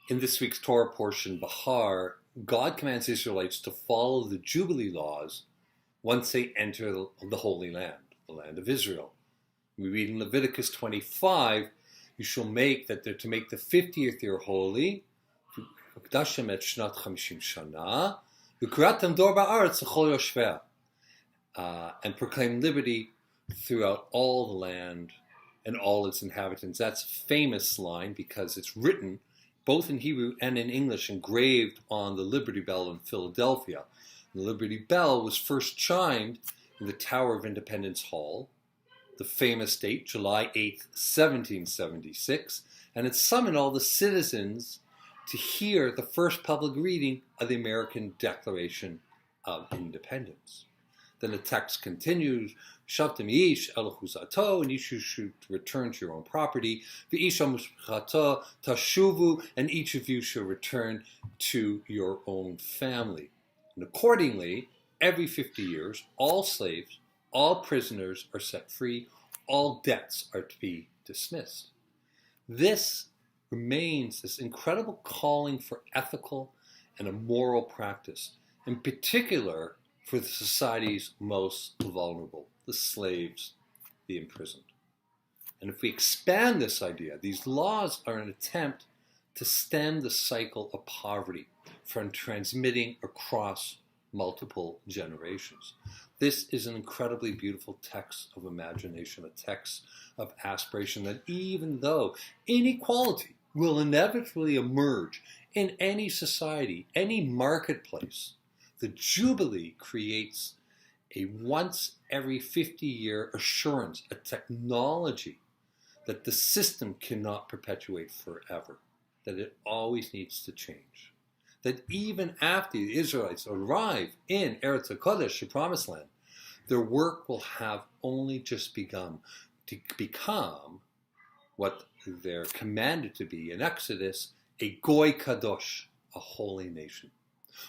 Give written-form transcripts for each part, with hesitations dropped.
In this week's Torah portion, Behar, God commands Israelites to follow the Jubilee laws once they enter the Holy Land, the land of Israel. We read in Leviticus 25, you shall make that they're to make the 50th year holy, and proclaim liberty throughout all the land and all its inhabitants. That's a famous line because it's written both in Hebrew and in English, engraved on the Liberty Bell in Philadelphia. The Liberty Bell was first chimed in the Tower of Independence Hall, the famous date, July 8th, 1776, and it summoned all the citizens to hear the first public reading of the American Declaration of Independence. Then the text continues, Shavtem ish el chuzato, and each of you should return to your own property. V'ish al mushchato tashuvu, and each of you shall return to your own family. And accordingly, every 50 years, all slaves, all prisoners are set free, all debts are to be dismissed. This remains this incredible calling for ethical and a moral practice, in particular for the society's most vulnerable, the slaves, the imprisoned. And if we expand this idea, these laws are an attempt to stem the cycle of poverty from transmitting across multiple generations. This is an incredibly beautiful text of imagination, a text of aspiration, that even though inequality will inevitably emerge in any society, any marketplace, the Jubilee creates a once every 50-year assurance, a technology that the system cannot perpetuate forever, that it always needs to change. That even after the Israelites arrive in Eretz HaKodesh, the Promised Land, their work will have only just begun to become what they're commanded to be in Exodus, a Goy Kadosh, a holy nation.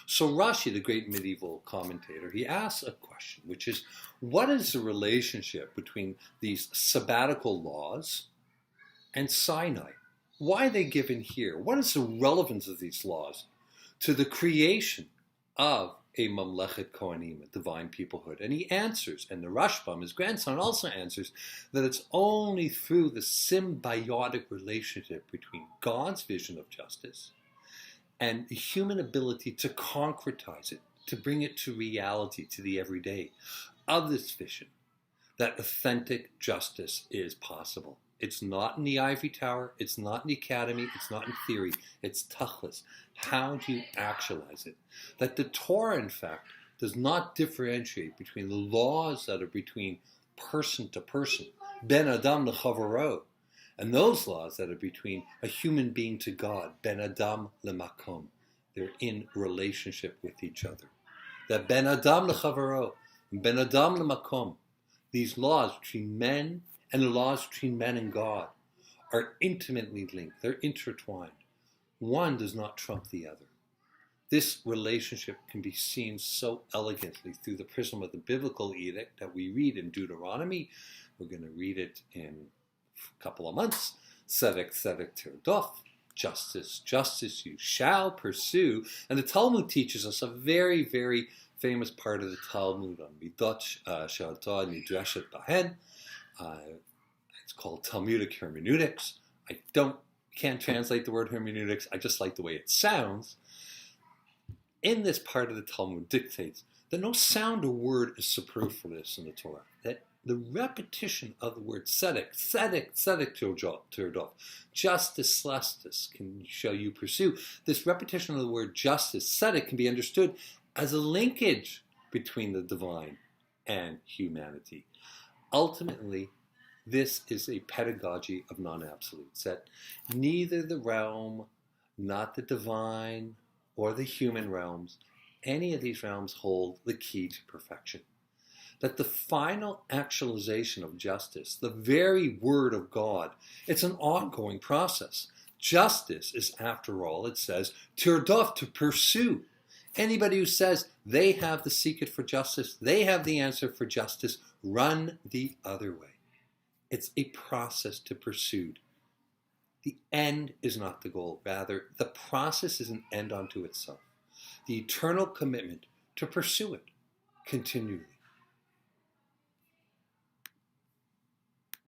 So Rashi, the great medieval commentator, he asks a question, which is, what is the relationship between these sabbatical laws and Sinai? Why are they given here? What is the relevance of these laws to the creation of a Mamlechet Kohanim, a divine peoplehood? And he answers, and the Rashbam, his grandson, also answers, that it's only through the symbiotic relationship between God's vision of justice and the human ability to concretize it, to bring it to reality, to the everyday of this vision, that authentic justice is possible. It's not in the ivory tower, it's not in the academy, it's not in theory, it's tachlis. How do you actualize it? That the Torah, in fact, does not differentiate between the laws that are between person to person, ben Adam LeChavero, and those laws that are between a human being to God, ben Adam LaMakom. They're in relationship with each other. That ben Adam LeChavero, ben Adam LaMakom, these laws between men and the laws between men and God are intimately linked. They're intertwined. One does not trump the other. This relationship can be seen so elegantly through the prism of the biblical edict that we read in Deuteronomy. We're going to read it in a couple of months. Tzedek, tzedek tirdof. Justice, justice you shall pursue. And the Talmud teaches us a very, very famous part of the Talmud on Midot She'alta Nidreshet Bahen. It's called Talmudic hermeneutics. I can't translate the word hermeneutics. I just like the way it sounds. In this part of the Talmud dictates that no sound or word is superfluous in the Torah. That the repetition of the word tzedek, tzedek, tzedek tirdof, justice, justice shall you pursue. This repetition of the word justice, tzedek, can be understood as a linkage between the divine and humanity. Ultimately, this is a pedagogy of non-absolutes, that neither the realm, not the divine, or the human realms, any of these realms hold the key to perfection. That the final actualization of justice, the very word of God, it's an ongoing process. Justice is, after all, it says, tirdof, to pursue. Anybody who says they have the secret for justice, they have the answer for justice, run the other way. It's a process to pursue. The end is not the goal. Rather, the process is an end unto itself. The eternal commitment to pursue it continually.